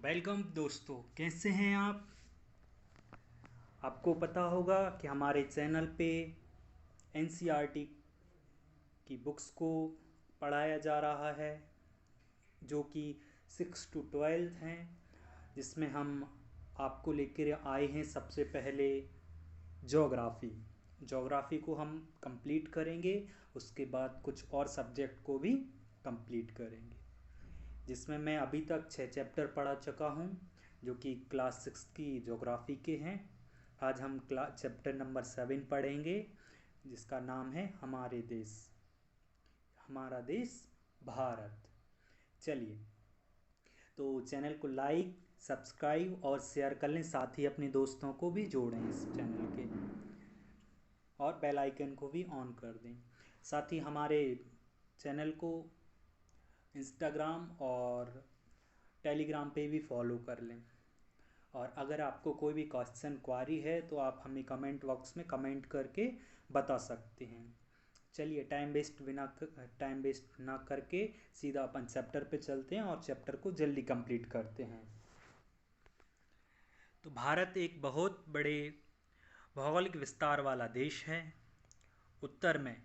Welcome दोस्तों, कैसे हैं आप। आपको पता होगा कि हमारे चैनल पे एनसीईआरटी की बुक्स को पढ़ाया जा रहा है, जो कि 6 to 12 हैं, जिसमें हम आपको लेकर आए हैं सबसे पहले ज्योग्राफ़ी। ज्योग्राफ़ी को हम कंप्लीट करेंगे, उसके बाद कुछ और सब्जेक्ट को भी कंप्लीट करेंगे, जिसमें मैं अभी तक 6 चैप्टर पढ़ा चुका हूँ, जो कि क्लास 6 की ज्योग्राफी के हैं। आज हम क्लास चैप्टर नंबर 7 पढ़ेंगे, जिसका नाम है हमारे देश, हमारा देश भारत। चलिए, तो चैनल को लाइक, सब्सक्राइब और शेयर कर लें, साथ ही अपने दोस्तों को भी जोड़ें इस चैनल के, और बेल आइकन को भी ऑन कर दें। साथ ही हमारे चैनल को इंस्टाग्राम और टेलीग्राम पे भी फॉलो कर लें। और अगर आपको कोई भी क्वेश्चन क्वारी है तो आप हमें कमेंट बॉक्स में कमेंट करके बता सकते हैं। चलिए, टाइम वेस्ट ना करके सीधा अपन चैप्टर पे चलते हैं और चैप्टर को जल्दी कंप्लीट करते हैं। तो भारत एक बहुत बड़े भौगोलिक विस्तार वाला देश है। उत्तर में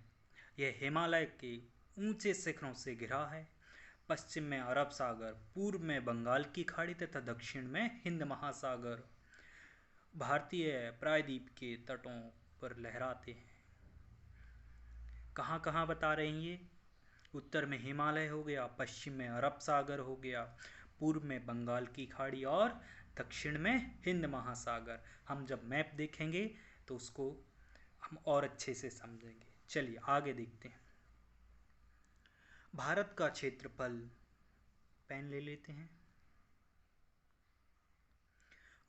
यह हिमालय के ऊंचे शिखरों से घिरा है, पश्चिम में अरब सागर, पूर्व में बंगाल की खाड़ी तथा दक्षिण में हिंद महासागर भारतीय प्रायद्वीप के तटों पर लहराते हैं। कहाँ कहाँ बता रहे हैं ये? उत्तर में हिमालय हो गया, पश्चिम में अरब सागर हो गया, पूर्व में बंगाल की खाड़ी और दक्षिण में हिंद महासागर। हम जब मैप देखेंगे तो उसको हम और अच्छे से समझेंगे। चलिए आगे देखते हैं। भारत का क्षेत्रफल, पेन ले लेते हैं।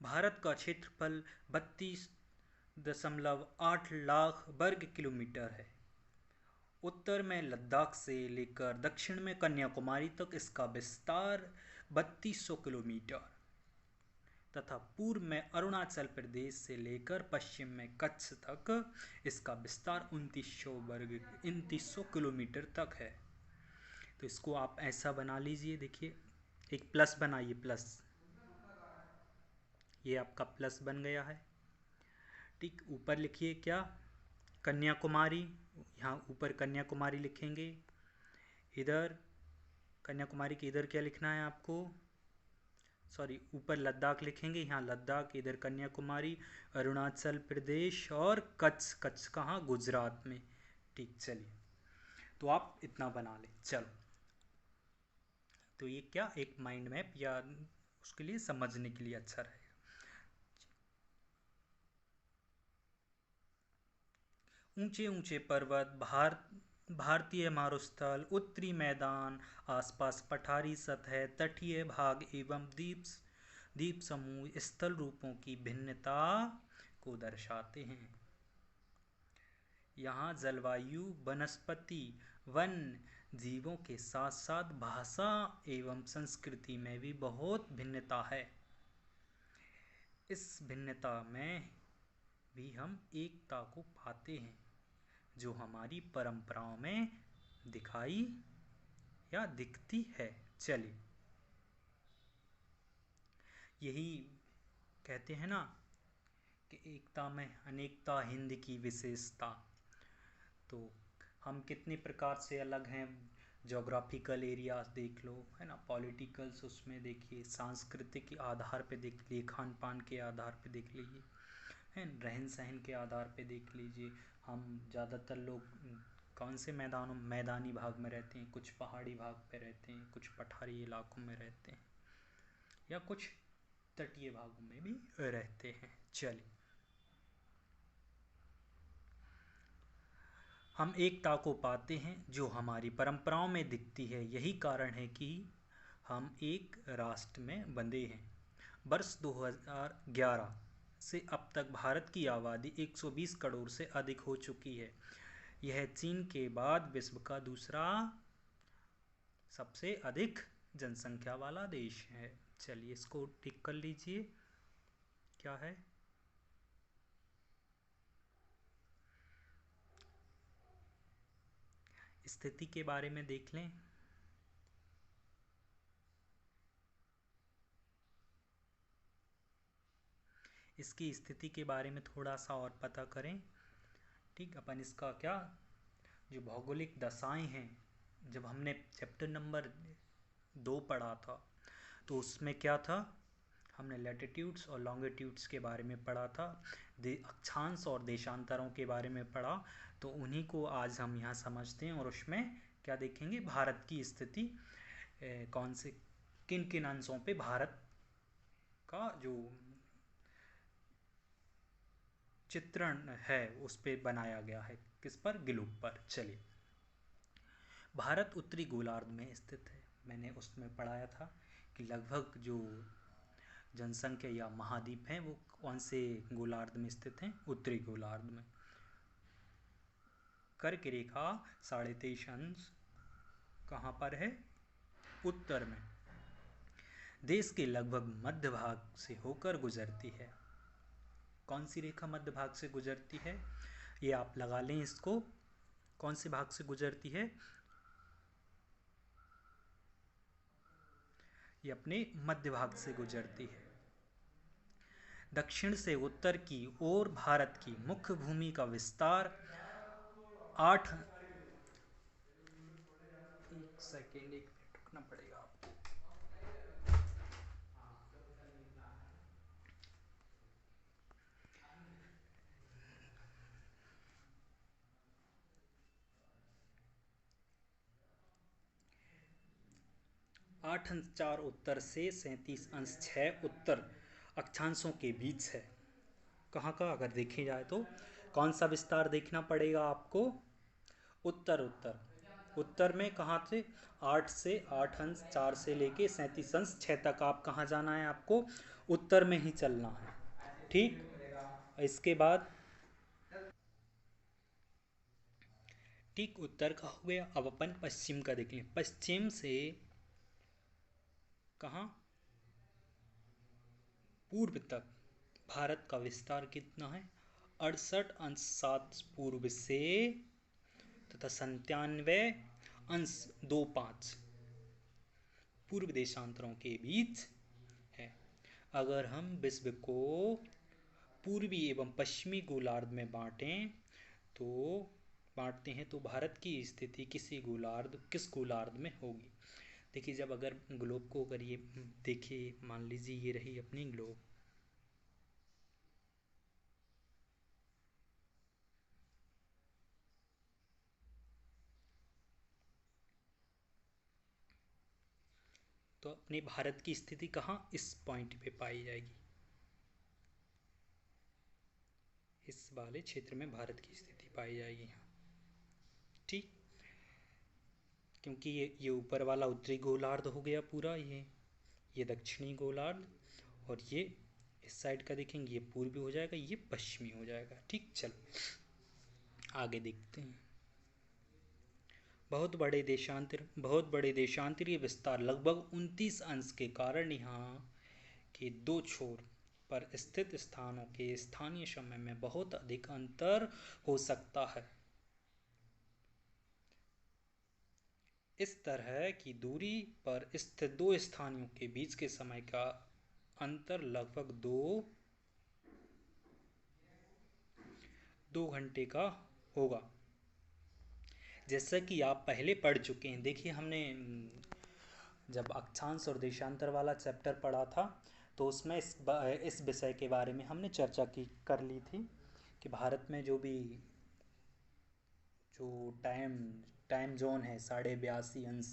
भारत का क्षेत्रफल 32.8 लाख वर्ग किलोमीटर है। उत्तर में लद्दाख से लेकर दक्षिण में कन्याकुमारी तक इसका विस्तार 3200 किलोमीटर तथा पूर्व में अरुणाचल प्रदेश से लेकर पश्चिम में कच्छ तक इसका विस्तार 2900 किलोमीटर तक है। तो इसको आप ऐसा बना लीजिए, देखिए, एक प्लस बनाइए, प्लस। ये आपका प्लस बन गया है। ठीक, ऊपर लिखिए क्या? कन्याकुमारी। यहाँ ऊपर कन्याकुमारी लिखेंगे। इधर कन्याकुमारी के इधर क्या लिखना है आपको? सॉरी, ऊपर लद्दाख लिखेंगे, यहाँ लद्दाख, इधर कन्याकुमारी, अरुणाचल प्रदेश और कच्छ। कच्छ कहाँ? गुजरात में। ठीक, चलिए, तो आप इतना बना लें। चलो, तो ये क्या, एक माइंड मैप या उसके लिए समझने के लिए अच्छा रहेगा। ऊंचे ऊंचे पर्वत, भारतीय मारुस्थल, उत्तरी मैदान, आसपास पठारी सतह, तटीय भाग एवं द्वीप समूह स्थल रूपों की भिन्नता को दर्शाते हैं। यहाँ जलवायु, वनस्पति, वन्य जीवों के साथ साथ भाषा एवं संस्कृति में भी बहुत भिन्नता है। इस भिन्नता में भी हम एकता को पाते हैं, जो हमारी परंपराओं में दिखाई या दिखती है। चलिए, यही कहते हैं ना कि एकता में अनेकता हिंद की विशेषता। तो हम कितने प्रकार से अलग हैं। जोग्राफिकल एरियाज देख लो, है ना, पॉलिटिकल्स उसमें देखिए, सांस्कृतिक आधार पे देख लीजिए, खान पान के आधार पे देख लीजिए, है, रहन सहन के आधार पे देख लीजिए। हम ज़्यादातर लोग कौन से मैदानी भाग में रहते हैं, कुछ पहाड़ी भाग पे रहते हैं, कुछ पठारी इलाकों में रहते हैं, या कुछ तटीय भागों में भी रहते हैं। चलिए, हम एकता को पाते हैं जो हमारी परंपराओं में दिखती है। यही कारण है कि हम एक राष्ट्र में बंधे हैं। वर्ष 2011 से अब तक भारत की आबादी 120 करोड़ से अधिक हो चुकी है। यह चीन के बाद विश्व का दूसरा सबसे अधिक जनसंख्या वाला देश है। चलिए, इसको टिक कर लीजिए, क्या है? स्थिति के बारे में देख लें। इसकी स्थिति के बारे में थोड़ा सा और पता करें। ठीक, अपन इसका क्या जो भौगोलिक दशाएं हैं, जब हमने चैप्टर नंबर 2 पढ़ा था तो उसमें क्या था, हमने लैटिट्यूड्स और लॉन्गिट्यूड्स के बारे में पढ़ा था, अक्षांश और देशांतरों के बारे में पढ़ा। तो उन्हीं को आज हम यहाँ समझते हैं और उसमें क्या देखेंगे, भारत की स्थिति कौन से किन किन अंशों पे भारत का जो चित्रण है उस पे बनाया गया है, किस पर, ग्लोब पर। चलिए, भारत उत्तरी गोलार्ध में स्थित है। मैंने उसमें पढ़ाया था कि लगभग जो जनसंख्या या महाद्वीप हैं वो कौन से गोलार्ध में स्थित हैं, उत्तरी गोलार्ध में। कर्क रेखा 23.5 अंश कहाँ पर है, उत्तर में। देश के लगभग मध्य भाग से होकर गुजरती है। कौन सी रेखा मध्य भाग से गुजरती है, ये आप लगा लें इसको। कौन से भाग से गुजरती है, ये अपने मध्य भाग से गुजरती है। दक्षिण से उत्तर की ओर भारत की मुख्य भूमि का विस्तार 8, एक सेकेंड, एक मिनट रुकना पड़ेगा आपको। 8 अंश 4 उत्तर से 37 अंश 6 उत्तर अक्षांशों के बीच है। कहाँ का अगर देखे जाए तो कौन सा विस्तार देखना पड़ेगा आपको, उत्तर उत्तर उत्तर में कहाँ से, 8 से 8 अंश 4 से लेके 37 अंश 6 तक आप कहाँ जाना है, आपको उत्तर में ही चलना है। ठीक, इसके बाद ठीक उत्तर का हो गया। अब अपन पश्चिम का देख लें। पश्चिम से कहाँ, पूर्व तक भारत का विस्तार कितना है, 68 अंश 7 पूर्व से तथा 97 अंश 25 पूर्व देशांतरों के बीच है। अगर हम विश्व को पूर्वी एवं पश्चिमी गोलार्ध में तो बांटते हैं तो भारत की स्थिति किस गोलार्ध में होगी। देखिए, जब अगर ग्लोब को अगर ये देखिए, मान लीजिए ये रही अपनी ग्लोब, तो अपने भारत की स्थिति कहाँ, इस पॉइंट पे पाई जाएगी, इस वाले क्षेत्र में भारत की स्थिति पाई जाएगी यहाँ। ठीक, क्योंकि ये ऊपर वाला उत्तरी गोलार्ध हो गया पूरा, ये दक्षिणी गोलार्ध, और ये इस साइड का देखेंगे ये पूर्वी हो जाएगा, ये पश्चिमी हो जाएगा। ठीक, चलो आगे देखते हैं। बहुत बड़े देशांतरीय विस्तार लगभग 29 अंश के कारण यहाँ के दो छोर पर स्थित स्थानों के स्थानीय समय में बहुत अधिक अंतर हो सकता है। इस तरह की दूरी पर स्थित दो स्थानों के बीच के समय का अंतर लगभग दो घंटे का होगा। जैसा कि आप पहले पढ़ चुके हैं, देखिए हमने जब अक्षांश और देशांतर वाला चैप्टर पढ़ा था तो उसमें इस विषय के बारे में हमने चर्चा कर ली थी कि भारत में जो टाइम जोन है 82.5 अंश,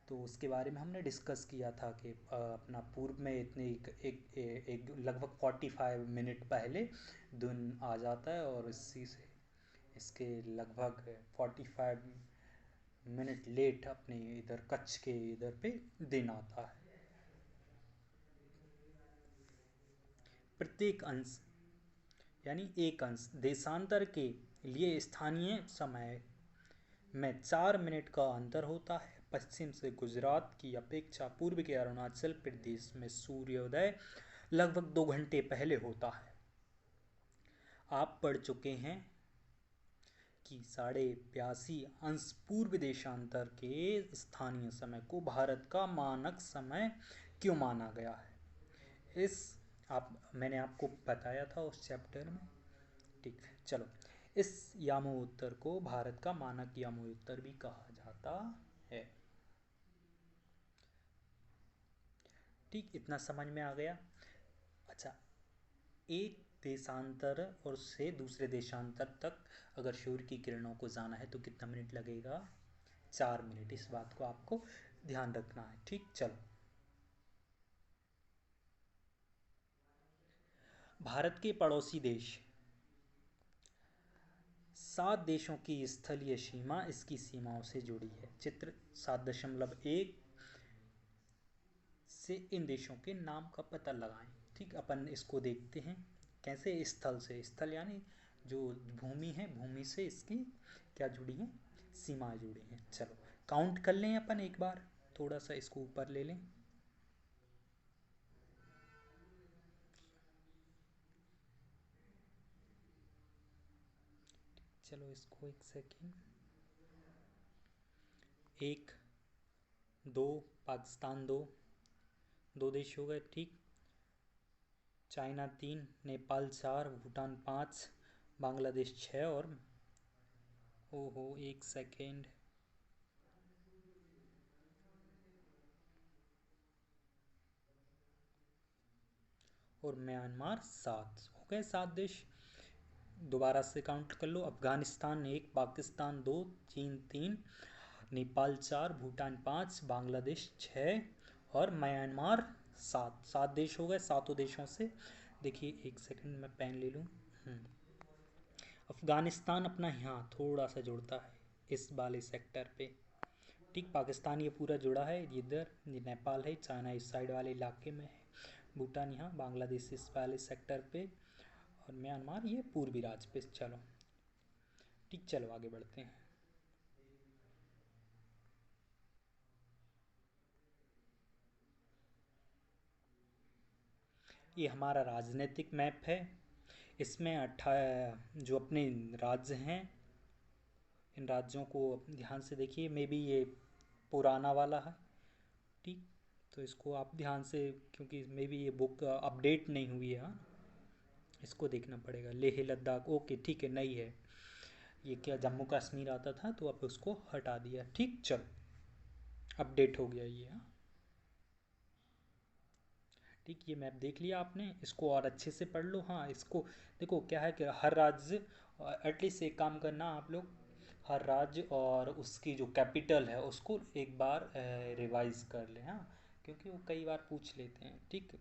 तो उसके बारे में हमने डिस्कस किया था कि अपना पूर्व में इतने एक लगभग 45 मिनट पहले दिन आ जाता है और इसी से इसके लगभग 45 मिनट लेट अपने इधर कच्छ के इधर पे दिन आता है। प्रत्येक अंश यानी एक अंश देशांतर के लिए स्थानीय समय में 4 मिनट का अंतर होता है। पश्चिम से गुजरात की अपेक्षा पूर्व के अरुणाचल प्रदेश में सूर्योदय लगभग 2 घंटे पहले होता है। आप पढ़ चुके हैं कि 82.5 अंश पूर्व देशांतर के स्थानीय समय को भारत का मानक समय क्यों माना गया है। इस मैंने आपको बताया था उस चैप्टर में। ठीक, चलो। इस यामोत्तर को भारत का मानक यामोत्तर भी कहा जाता है। ठीक, इतना समझ में आ गया। अच्छा, एक देशांतर और से दूसरे देशांतर तक अगर सूर्य की किरणों को जाना है तो कितना मिनट लगेगा? 4 मिनट। इस बात को आपको ध्यान रखना है। ठीक, चलो। भारत के पड़ोसी देश। 7 देशों की स्थलीय सीमा इसकी सीमाओं से जुड़ी है। चित्र 7.1 से इन देशों के नाम का पता लगाएं। ठीक, अपन इसको देखते हैं कैसे। स्थल से, स्थल यानी जो भूमि है, भूमि से इसकी क्या जुड़ी है? सीमाएं जुड़ी हैं। चलो काउंट कर लें अपन एक बार, थोड़ा सा इसको ऊपर ले लें। चलो इसको एक सेकेंड। 1, 2, पाकिस्तान 2, 2 देश हो गए। ठीक, चाइना 3, नेपाल 4, भूटान 5, बांग्लादेश 6 और ओहो एक सेकेंड, और म्यांमार 7 हो गए। 7 देश। दोबारा से काउंट कर लो। अफगानिस्तान 1, पाकिस्तान 2, चीन 3, नेपाल 4, भूटान 5, बांग्लादेश 6 और म्यांमार 7। 7 देश हो गए। सातों देशों से देखिए, एक सेकंड मैं पेन ले लूँ। अफगानिस्तान अपना यहाँ थोड़ा सा जुड़ता है इस वाले सेक्टर पे। ठीक, पाकिस्तान ये पूरा जुड़ा है इधर, ये नेपाल है, चाइना इस साइड वाले इलाके में है, भूटान यहाँ, बांग्लादेश इस वाले सेक्टर पे और म्यांमार ये पूर्वी राज्य पे। चलो ठीक, चलो आगे बढ़ते हैं। ये हमारा राजनीतिक मैप है। इसमें जो अपने राज्य हैं, इन राज्यों को ध्यान से देखिए। मे बी ये पुराना वाला है। ठीक, तो इसको आप ध्यान से, क्योंकि मे बी ये बुक अपडेट नहीं हुई है। हाँ, इसको देखना पड़ेगा। लेह लद्दाख, ओके ठीक है, नई है। ये क्या जम्मू कश्मीर आता था तो अब उसको हटा दिया। ठीक, चलो अपडेट हो गया ये। हाँ ठीक, ये मैप देख लिया आपने, इसको और अच्छे से पढ़ लो। हाँ, इसको देखो क्या है कि हर राज्य, एटलीस्ट एक काम करना आप लोग, हर राज्य और उसकी जो कैपिटल है उसको एक बार रिवाइज कर लें। हाँ, क्योंकि वो कई बार पूछ लेते हैं। ठीक,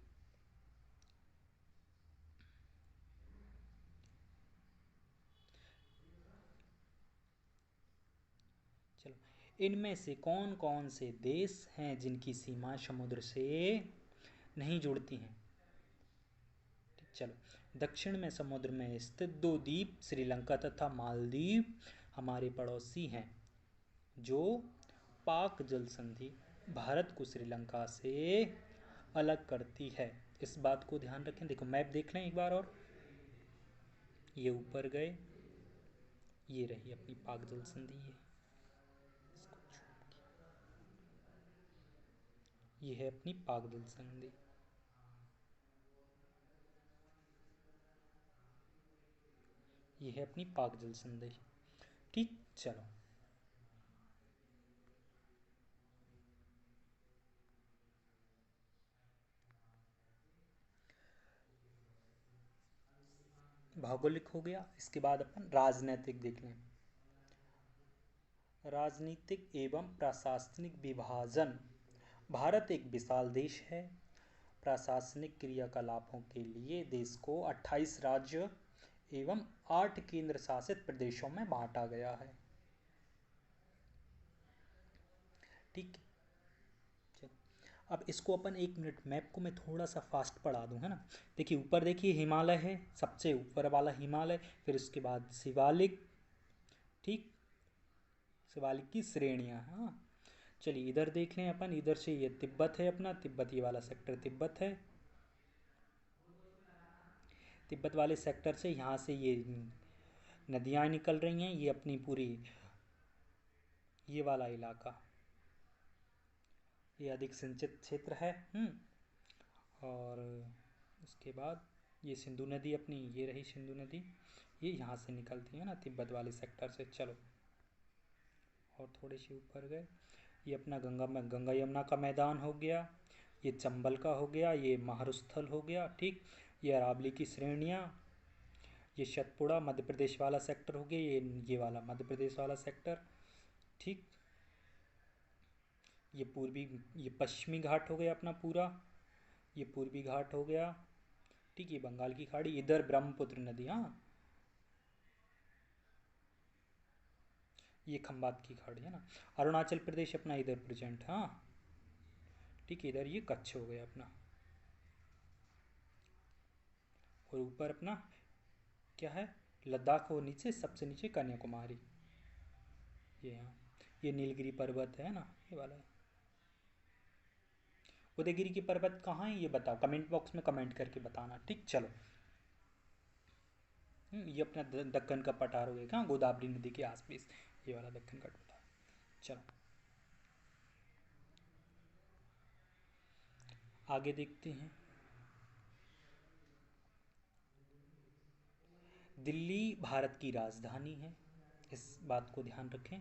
चलो। इनमें से कौन कौन से देश हैं जिनकी सीमा समुद्र से नहीं जुड़ती हैं? ठीक, चलो। दक्षिण में समुद्र में स्थित 2 द्वीप श्रीलंका तथा मालदीव हमारे पड़ोसी हैं, जो पाक जल संधि भारत को श्रीलंका से अलग करती है। इस बात को ध्यान रखें। देखो मैप देख लें एक बार और। ये ऊपर गए, ये रही अपनी पाक जल संधि। ये है अपनी पाक जल संधि। ये है अपनी पाक जल संधि। ठीक, चलो। भौगोलिक हो गया। इसके बाद अपन राजनैतिक देख लें। राजनीतिक एवं प्रशासनिक विभाजन। भारत एक विशाल देश है। प्रशासनिक क्रियाकलापों के लिए देश को 28 राज्य एवं 8 केंद्र शासित प्रदेशों में बांटा गया है। ठीक, अब इसको अपन 1 मिनट, मैप को मैं थोड़ा सा फास्ट पढ़ा दूँ, है ना। देखिए ऊपर देखिए हिमालय है, सबसे ऊपर वाला हिमालय, फिर उसके बाद शिवालिक। ठीक, शिवालिक की श्रेणियाँ। हाँ, चलिए इधर देख लें अपन। इधर से ये तिब्बत है अपना, तिब्बत ये वाला सेक्टर तिब्बत है। तिब्बत वाले सेक्टर से यहाँ से ये नदियाँ निकल रही हैं, ये अपनी पूरी ये वाला इलाका, ये अधिक सिंचित क्षेत्र है। और उसके बाद ये सिंधु नदी अपनी, ये रही सिंधु नदी, ये यहाँ से निकलती है ना तिब्बत वाले सेक्टर से। चलो और थोड़े से ऊपर गए, ये अपना गंगा में गंगा यमुना का मैदान हो गया, ये चंबल का हो गया, ये मारुस्थल हो गया, ठीक। ये अरावली की श्रेणियाँ, ये सतपुड़ा मध्य प्रदेश वाला सेक्टर हो गया, ये वाला मध्य प्रदेश वाला सेक्टर, ठीक। ये पूर्वी, ये पश्चिमी घाट हो गया अपना पूरा, ये पूर्वी घाट हो गया, ठीक। ये बंगाल की खाड़ी, इधर ब्रह्मपुत्र नदी, हाँ ये खंबात की खाड़ी है ना। अरुणाचल प्रदेश अपना इधर प्रेजेंट, हाँ ठीक। इधर ये कच्छ हो गया अपना, और ऊपर अपना क्या है, लद्दाख, और नीचे सबसे नीचे कन्याकुमारी, ये यहाँ, ये नीलगिरी पर्वत है ना, ये वाला है। उदयगिरी की पर्वत कहाँ है ये बताओ, कमेंट बॉक्स में कमेंट करके बताना, ठीक। चलो ये अपना दक्कन का पठार हो गया, कहाँ, गोदावरी नदी के आसपास, ये वाला दक्कन का पठार। चलो आगे देखते हैं। दिल्ली भारत की राजधानी है, इस बात को ध्यान रखें।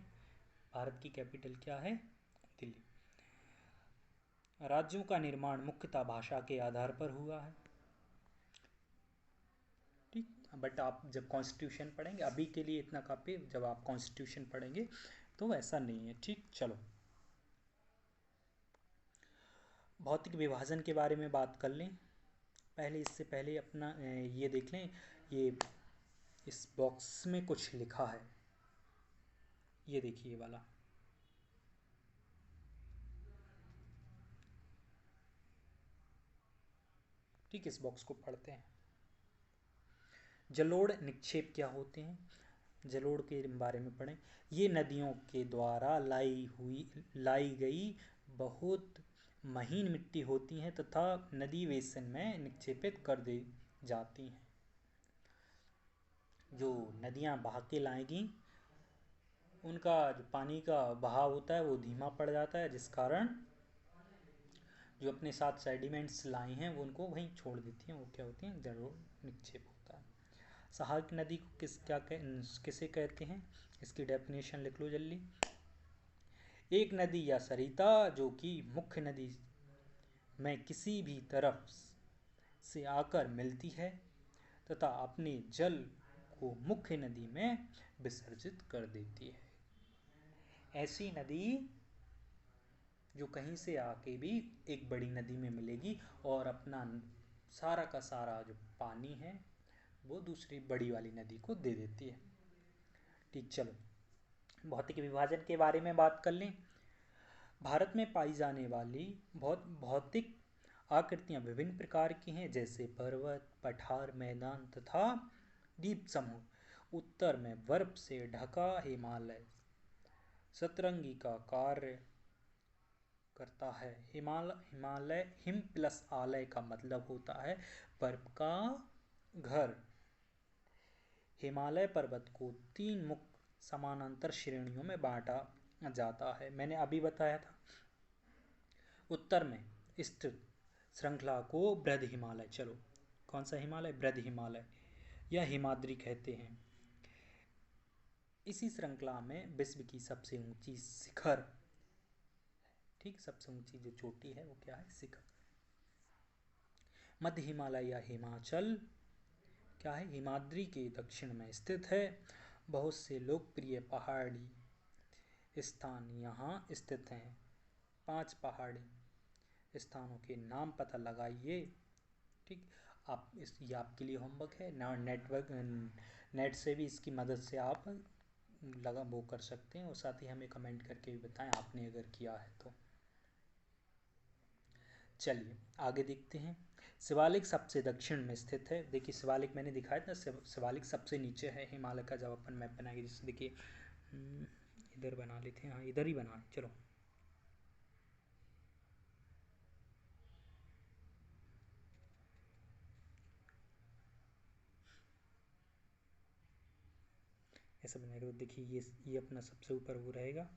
भारत की कैपिटल क्या है, दिल्ली। राज्यों का निर्माण मुख्यतः भाषा के आधार पर हुआ है, ठीक। बट आप जब कॉन्स्टिट्यूशन पढ़ेंगे, अभी के लिए इतना काफ़ी, जब आप कॉन्स्टिट्यूशन पढ़ेंगे तो ऐसा नहीं है, ठीक। चलो भौतिक विभाजन के बारे में बात कर लें पहले, इससे पहले अपना ये देख लें, ये इस बॉक्स में कुछ लिखा है, ये देखिए वाला, ठीक। इस बॉक्स को पढ़ते हैं। जलोढ़ निक्षेप क्या होते हैं, जलोढ़ के बारे में पढ़ें। ये नदियों के द्वारा लाई गई बहुत महीन मिट्टी होती हैं तथा नदी बेसिन में निक्षेपित कर दी जाती हैं। जो नदियाँ बहा के लाएंगी उनका जो पानी का बहाव होता है वो धीमा पड़ जाता है, जिस कारण जो अपने साथ सेडिमेंट्स लाई हैं वो उनको वहीं छोड़ देती हैं, वो क्या होती हैं, जलोढ़ निक्षेप होता है। सहायक नदी को किसे कहते हैं, इसकी डेफिनेशन लिख लो जल्दी। एक नदी या सरिता जो कि मुख्य नदी में किसी भी तरफ से आकर मिलती है तथा अपने जल को मुख्य नदी में विसर्जित कर देती है। ऐसी नदी जो कहीं से आके भी एक बड़ी नदी में मिलेगी और अपना सारा का सारा जो पानी है वो दूसरी बड़ी वाली नदी को दे देती है, ठीक। चलो भौतिक विभाजन के बारे में बात कर लें। भारत में पाई जाने वाली भौतिक आकृतियाँ विभिन्न प्रकार की हैं, जैसे पर्वत, पठार, मैदान तथा द्वीप समूह। उत्तर में बर्फ से ढका हिमालय सतरंगी का कार्य करता है। हिमालय हिम प्लस आलय का मतलब होता है बर्फ का घर। हिमालय पर्वत को 3 मुख्य समानांतर श्रेणियों में बांटा जाता है, मैंने अभी बताया था। उत्तर में स्थित श्रृंखला को बृहद हिमालय, चलो कौन सा हिमालय, बृहद हिमालय या हिमाद्री कहते हैं। इसी श्रृंखला में विश्व की सबसे ऊंची शिखर, ठीक, सबसे ऊंची जो चोटी है वो क्या है, शिखर। मध्य हिमालय या हिमाचल क्या है, हिमाद्री के दक्षिण में स्थित है। बहुत से लोकप्रिय पहाड़ी स्थान यहाँ स्थित हैं। 5 पहाड़ी स्थानों के नाम पता लगाइए, ठीक। आप ये आपके लिए होमवर्क है ना, नेट से भी इसकी मदद से आप वो कर सकते हैं, और साथ ही हमें कमेंट करके भी बताएं आपने अगर किया है तो। चलिए आगे देखते हैं। शिवालिक सबसे दक्षिण में स्थित है, देखिए शिवालिक मैंने दिखाया था, शिवालिक सबसे नीचे है हिमालय का। जब अपन मैप बनाएंगे, जैसे देखिए इधर बना लेते हैं, हाँ इधर ही बना, चलो ऐसा बनाएगा तो देखिए ये अपना सबसे ऊपर वो रहेगा,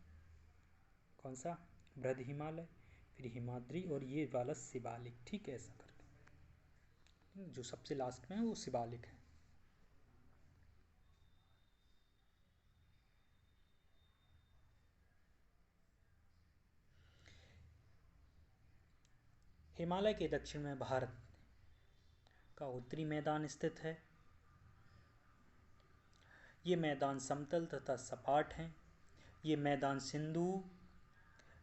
कौन सा, बृहद हिमालय, फिर हिमाद्री और ये वाला शिवालिक, ठीक है, ऐसा करके। जो सबसे लास्ट में है वो शिवालिक है। हिमालय के दक्षिण में भारत का उत्तरी मैदान स्थित है। ये मैदान समतल तथा सपाट हैं। ये मैदान सिंधु,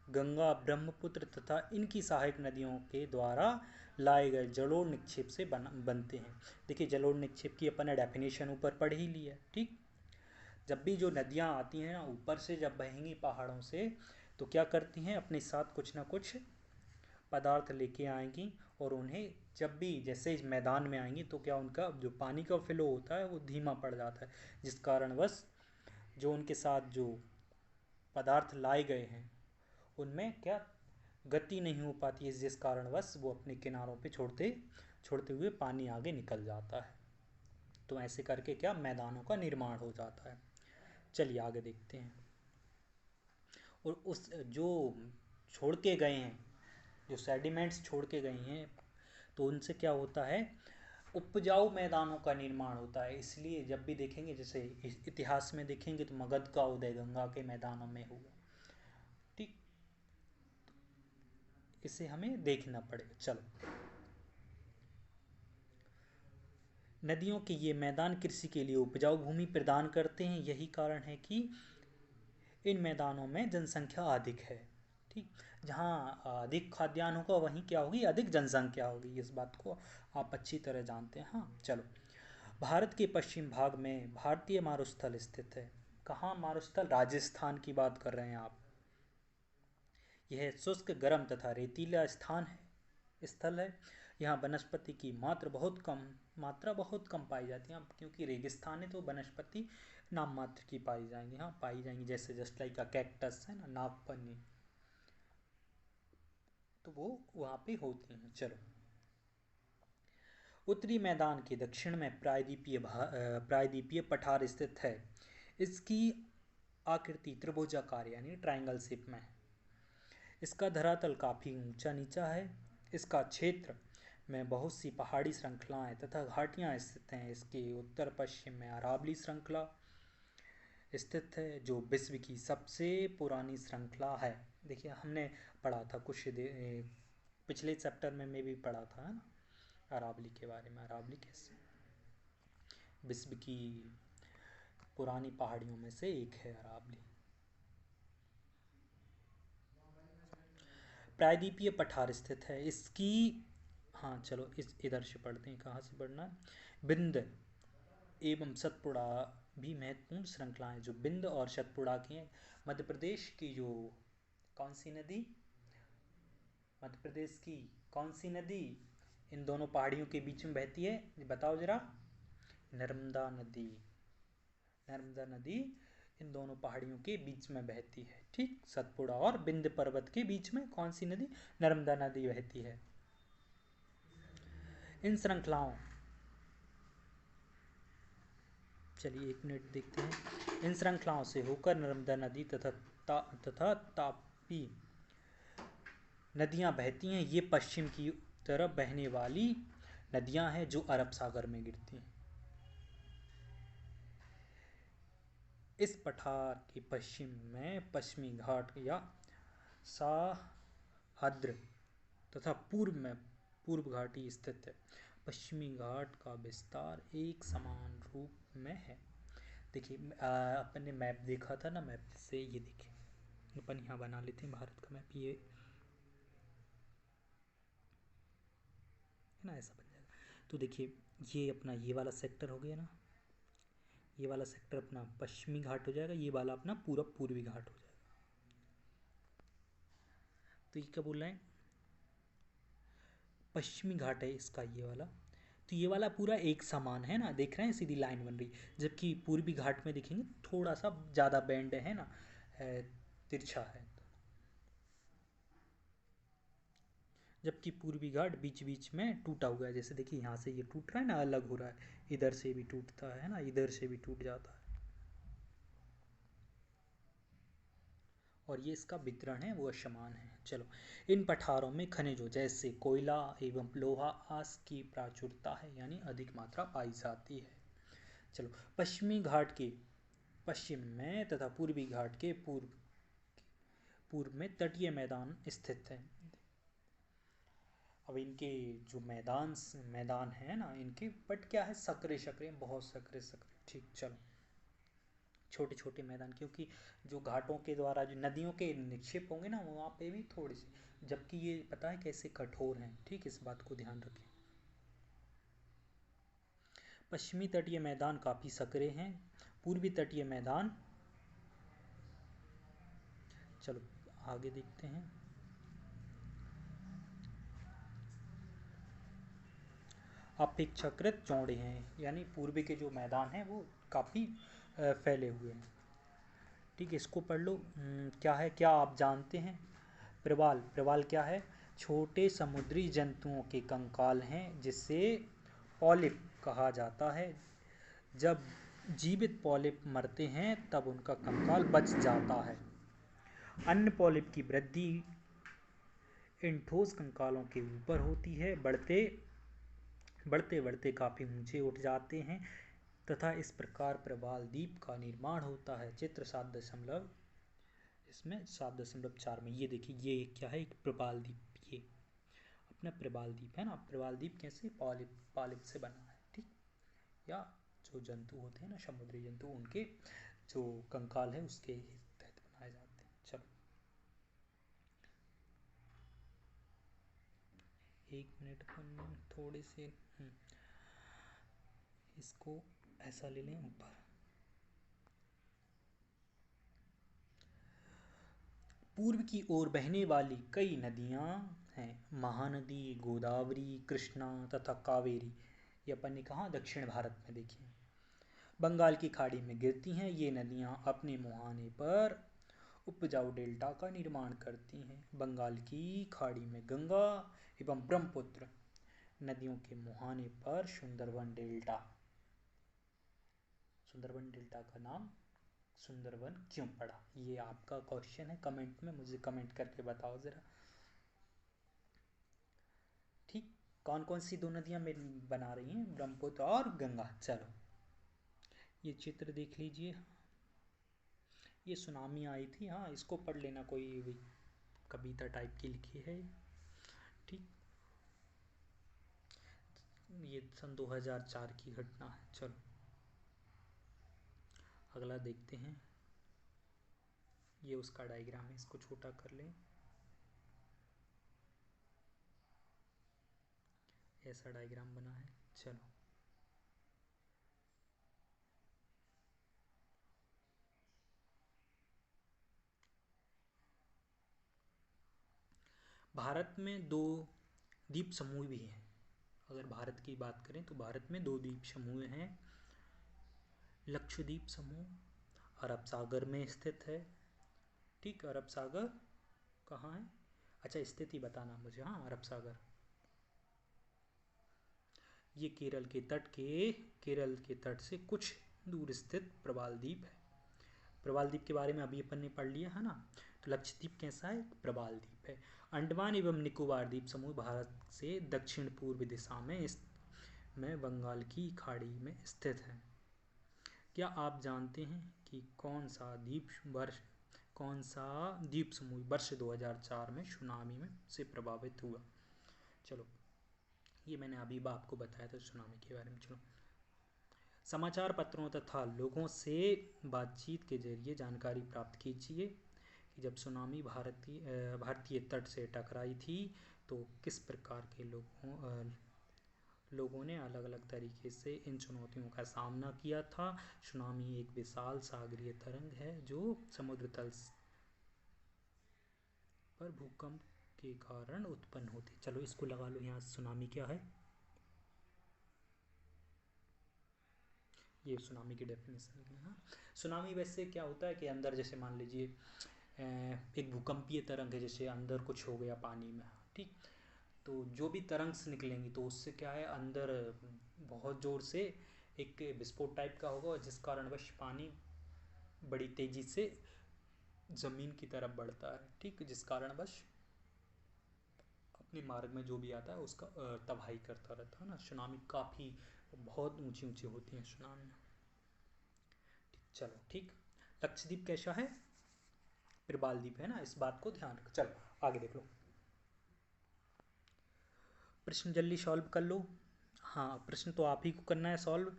गंगा, ब्रह्मपुत्र तथा इनकी सहायक नदियों के द्वारा लाए गए जलोढ़ निक्षेप से बनते हैं। देखिए, जलोढ़ निक्षेप की अपन ने डेफिनेशन ऊपर पढ़ ही ली है। ठीक, जब भी जो नदियाँ आती हैं ना ऊपर से, जब बहेंगी पहाड़ों से, तो क्या करती हैं, अपने साथ कुछ ना कुछ पदार्थ लेके आएंगी, और उन्हें जब भी जैसे इस मैदान में आएंगी तो क्या उनका जो पानी का फ्लो होता है वो धीमा पड़ जाता है, जिस कारणवश जो उनके साथ जो पदार्थ लाए गए हैं उनमें क्या गति नहीं हो पाती है, जिस कारणवश वो अपने किनारों पे छोड़ते छोड़ते हुए पानी आगे निकल जाता है। तो ऐसे करके क्या मैदानों का निर्माण हो जाता है। चलिए आगे देखते हैं। और उस जो छोड़ के गए हैं, जो सेडिमेंट्स छोड़ के गए हैं, तो उनसे क्या होता है, उपजाऊ मैदानों का निर्माण होता है। इसलिए जब भी देखेंगे, जैसे इतिहास में देखेंगे, तो मगध का उदय गंगा के मैदानों में हुआ। ठीक, इसे हमें देखना पड़ेगा। चलो, नदियों के ये मैदान कृषि के लिए उपजाऊ भूमि प्रदान करते हैं। यही कारण है कि इन मैदानों में जनसंख्या अधिक है। ठीक, जहाँ अधिक खाद्यान्न होगा वहीं क्या होगी, अधिक जनसंख्या होगी। इस बात को आप अच्छी तरह जानते हैं। हाँ, चलो, भारत के पश्चिम भाग में भारतीय मारुस्थल स्थित है। कहाँ मारुस्थल? राजस्थान की बात कर रहे हैं आप। यह शुष्क, गर्म तथा रेतीला स्थल है। यहाँ वनस्पति की मात्रा बहुत कम पाई जाती है, क्योंकि रेगिस्तान है तो वनस्पति नाम मात्र की पाई जाएंगी। हाँ, पाई जाएंगी, जैसे जस्ट लाइक का कैक्टस है ना, नागफनी, तो वो वहाँ पे होती हैं। चलो, उत्तरी मैदान के दक्षिण में प्रायद्वीपीय पठार स्थित है। इसकी आकृति त्रिभुजाकार यानी ट्रायंगल शेप में है। इसका धरातल काफ़ी ऊंचा नीचा है। इसका क्षेत्र में बहुत सी पहाड़ी श्रृंखलाएं तथा घाटियां स्थित हैं। इसके उत्तर पश्चिम में अरावली श्रृंखला स्थित है, जो विश्व की सबसे पुरानी श्रृंखला है। देखिए, हमने पढ़ा था पिछले चैप्टर में भी पढ़ा था, है ना, अरावली के बारे में। अरावली कैसे विश्व की पुरानी पहाड़ियों में से एक है अरावली। प्रायद्वीपीय पठार स्थित है। इसकी, हाँ चलो, इस इधर से पढ़ते हैं, कहाँ से पढ़ना है। बिंद एवं सतपुड़ा भी महत्वपूर्ण श्रृंखलाएं, जो बिंद और सतपुड़ा की हैं। मध्य प्रदेश की जो कौन सी नदी, मध्य प्रदेश की कौन सी नदी इन दोनों पहाड़ियों के बीच में बहती है, बताओ जरा। नर्मदा नदी। नर्मदा नदी इन दोनों पहाड़ियों के बीच में बहती है। ठीक, सतपुड़ा और बिंद पर्वत के बीच में कौन सी नदी, नर्मदा नदी बहती है। इन श्रृंखलाओं, चलिए एक मिनट देखते हैं। इन श्रृंखलाओं से होकर नर्मदा नदी तथा तापी नदियां बहती हैं। ये पश्चिम की तरफ बहने वाली नदियां हैं जो अरब सागर में गिरती हैं। इस पठार के पश्चिम में पश्चिमी घाट या साहद्र तथा पूर्व में पूर्व घाटी स्थित है। पश्चिमी घाट का विस्तार एक समान रूप में है। देखिए, अपन ने मैप देखा था ना, मैप से ये देखिए, अपन यहाँ बना लेते हैं भारत का मैप, ये है ना, ऐसा बन जाएगा। तो देखिए, ये अपना ये वाला सेक्टर हो गया ना, ये वाला सेक्टर अपना पश्चिमी घाट हो जाएगा, ये वाला अपना पूरा पूर्वी घाट हो जाएगा। तो ये क्या बोल रहे हैं, पश्चिमी घाट है इसका ये वाला, तो ये वाला पूरा एक समान है ना, देख रहे हैं सीधी लाइन बन रही। जबकि पूर्वी घाट में देखेंगे थोड़ा सा ज़्यादा बैंड है ना, तिरछा है। जबकि पूर्वी घाट बीच बीच में टूटा हुआ है। जैसे देखिए, यहाँ से ये टूट रहा है ना, अलग हो रहा है, इधर से भी टूटता है ना, इधर से भी टूट जाता है। और ये इसका वितरण है वो असमान है। चलो, इन पठारों में खनिजों जैसे कोयला एवं लोहा आस की प्राचुरता है, यानी अधिक मात्रा पाई जाती है। चलो, पश्चिमी घाट के पश्चिम में तथा पूर्वी घाट के पूर्व में तटीय मैदान स्थित है। अब इनके जो मैदान है ना, इनके बट क्या है, सकरे सकरे, बहुत सकरे सकरे। ठीक, चलो, छोटे छोटे मैदान, क्योंकि जो घाटों के द्वारा जो नदियों के निक्षेप होंगे ना, वहाँ पे भी थोड़े से, जबकि ये पता है कैसे कठोर हैं। ठीक, इस बात को ध्यान रखें। पश्चिमी तटीय मैदान काफ़ी सकरे हैं, पूर्वी तटीय मैदान, चलो आगे देखते हैं, अपेक्षाकृत चौड़े हैं, यानी पूर्वी के जो मैदान हैं वो काफ़ी फैले हुए हैं। ठीक है, इसको पढ़ लो। क्या है, क्या आप जानते हैं? प्रवाल, प्रवाल क्या है? छोटे समुद्री जंतुओं के कंकाल हैं, जिसे पॉलिप कहा जाता है। जब जीवित पॉलिप मरते हैं तब उनका कंकाल बच जाता है। अन्य पॉलिप की वृद्धि इन ठोस कंकालों के ऊपर होती है, बढ़ते बढ़ते काफ़ी ऊंचे उठ जाते हैं तथा इस प्रकार प्रवाल द्वीप का निर्माण होता है। चित्र 7.4 में ये देखिए, ये क्या है, एक प्रवाल द्वीप, ये अपना प्रवाल द्वीप है ना। प्रवाल द्वीप कैसे, पॉलिप से बना है। ठीक, या जो जंतु होते हैं ना, समुद्री जंतु, उनके जो कंकाल है उसके तहत बनाए जाते हैं। चलो, एक मिनट, थोड़े से इसको ऐसा ले लें ऊपर। पूर्व की ओर बहने वाली कई नदियां हैं, महानदी, गोदावरी, कृष्णा तथा कावेरी। ये अपन ने कहा दक्षिण भारत में, देखिए बंगाल की खाड़ी में गिरती हैं। ये नदियां अपने मुहाने पर उपजाऊ डेल्टा का निर्माण करती हैं। बंगाल की खाड़ी में गंगा एवं ब्रह्मपुत्र नदियों के मुहाने पर सुंदरबन डेल्टा का नाम सुंदरबन क्यों पड़ा? ये आपका क्वेश्चन है, कमेंट में मुझे कमेंट करके बताओ ज़रा। ठीक, कौन कौन सी दो नदियाँ बना रही हैं? ब्रह्मपुत्र और गंगा। चलो, ये चित्र देख लीजिए, ये सुनामी आई थी, हाँ इसको पढ़ लेना, कोई भी कविता टाइप की लिखी है। ठीक, ये सन 2004 की घटना है। चलो, अगला देखते हैं। ये उसका डायग्राम है, इसको छोटा कर लें, ऐसा डायग्राम बना है। चलो, भारत में दो द्वीप समूह भी हैं। अगर भारत की बात करें तो भारत में दो द्वीप समूह हैं। लक्षद्वीप समूह अरब सागर में स्थित है। ठीक, अरब सागर कहाँ है? अच्छा, स्थिति बताना मुझे। हाँ, अरब सागर, ये केरल के तट से कुछ दूर स्थित प्रवाल द्वीप है। प्रवाल द्वीप के बारे में अभी अपन ने पढ़ लिया है ना। तो लक्षद्वीप कैसा है? प्रवाल द्वीप है। अंडमान एवं निकोबार द्वीप समूह भारत से दक्षिण पूर्व दिशा में बंगाल की खाड़ी में स्थित है। क्या आप जानते हैं कि कौन सा द्वीप समूह वर्ष 2004 में सुनामी में से प्रभावित हुआ? चलो, ये मैंने अभी आपको बताया था सुनामी के बारे में। चलो, समाचार पत्रों तथा लोगों से बातचीत के जरिए जानकारी प्राप्त कीजिए कि जब सुनामी भारतीय तट से टकराई थी तो किस प्रकार के लोगों ने अलग अलग तरीके से इन चुनौतियों का सामना किया था। सुनामी एक विशाल सागरीय तरंग है जो समुद्र तल पर भूकंप के कारण उत्पन्न होती। चलो, इसको लगा लो यहाँ, सुनामी क्या है, ये सुनामी की डेफिनेशन लिखना। सुनामी वैसे क्या होता है कि अंदर, जैसे मान लीजिए एक भूकंपीय तरंग है, जैसे अंदर कुछ हो गया पानी में। ठीक, तो जो भी तरंग निकलेंगी तो उससे क्या है, अंदर बहुत ज़ोर से एक विस्फोट टाइप का होगा, जिस कारणवश पानी बड़ी तेज़ी से ज़मीन की तरफ बढ़ता है, ठीक, जिस कारणवश अपने मार्ग में जो भी आता है उसका तबाही करता रहता है ना। सुनामी काफ़ी बहुत ऊंची ऊंची होती हैं सुनामी। चलो ठीक। लक्षद्वीप कैसा है? प्रबाल द्वीप है ना, इस बात को ध्यान रखो। चलो आगे देख लो, प्रश्न जल्दी सॉल्व कर लो। हाँ, प्रश्न तो आप ही को करना है सॉल्व,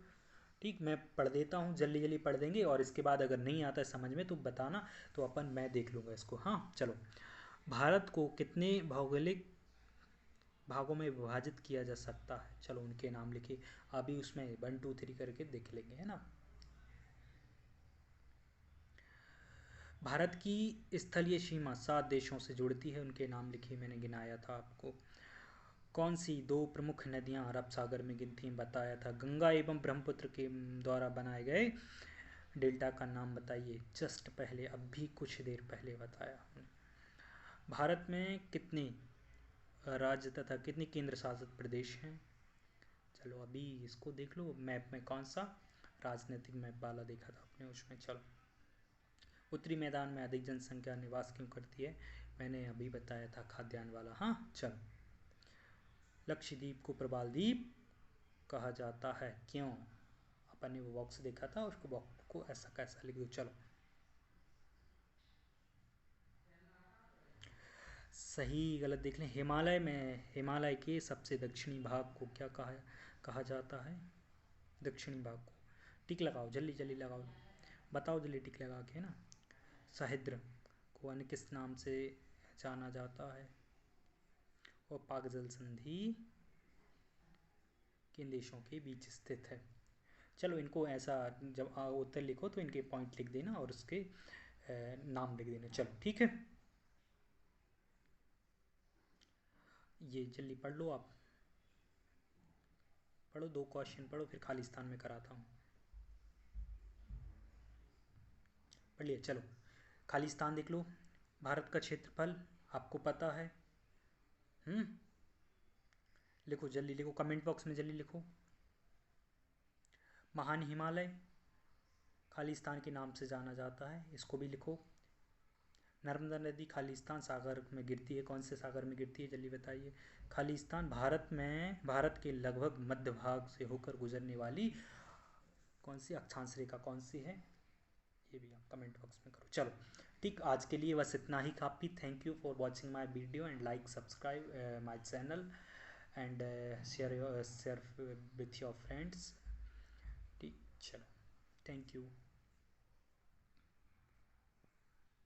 ठीक। मैं पढ़ देता हूँ, जल्दी जल्दी पढ़ देंगे, और इसके बाद अगर नहीं आता है समझ में तो बताना, तो अपन मैं देख लूँगा इसको। हाँ चलो, भारत को कितने भौगोलिक भागों में विभाजित किया जा सकता है? चलो उनके नाम लिखिए, अभी उसमें 1 2 3 करके देख लेंगे, है ना। भारत की स्थलीय सीमा 7 देशों से जुड़ती है, उनके नाम लिखिए, मैंने गिनाया था आपको। कौन सी 2 प्रमुख नदियां अरब सागर में गिनती हैं? बताया था। गंगा एवं ब्रह्मपुत्र के द्वारा बनाए गए डेल्टा का नाम बताइए, जस्ट पहले, अभी कुछ देर पहले बताया हमने। भारत में कितने राज्य तथा कितने केंद्र शासित प्रदेश हैं? चलो अभी इसको देख लो, मैप में कौन सा राजनीतिक मैप वाला देखा था आपने उसमें। चलो, उत्तरी मैदान में अधिक जनसंख्या निवास क्यों करती है? मैंने अभी बताया था, खाद्यान्न वाला। हाँ चलो, लक्षद्वीप को प्रबाल द्वीप कहा जाता है, क्यों? अपन ने वो बॉक्स देखा था, उसको बॉक्स को ऐसा कैसा लिख दो। चलो, सही गलत देख लें। हिमालय के सबसे दक्षिणी भाग को क्या कहा जाता है? दक्षिणी भाग को टिक लगाओ, जल्दी जल्दी लगाओ, बताओ जल्दी, टिक लगा के, है ना। समुद्र को अन्य किस नाम से जाना जाता है? और पाक जल संधि किन देशों के बीच स्थित है? चलो इनको ऐसा, जब उत्तर लिखो तो इनके पॉइंट लिख देना और उसके नाम लिख देना। चलो ठीक है, ये जल्दी पढ़ लो आप, पढ़ो 2 क्वेश्चन पढ़ो, फिर खालिस्तान में कराता हूँ। पढ़ लिया? चलो, खालिस्तान देख लो। भारत का क्षेत्रफल आपको पता है? लिखो जल्दी, लिखो कमेंट बॉक्स में, जल्दी लिखो। महान हिमालय खालिस्तान के नाम से जाना जाता है, इसको भी लिखो। नर्मदा नदी खालिस्तान सागर में गिरती है, कौन से सागर में गिरती है जल्दी बताइए? खालिस्तान भारत के लगभग मध्य भाग से होकर गुजरने वाली कौन सी अक्षांश रेखा कौन सी है? ये भी आप कमेंट बॉक्स में करो। चलो ठीक, आज के लिए बस इतना ही काफ़ी। Thank you for watching my video and like subscribe my channel and share with your friends, ठीक। चलो, थैंक यू।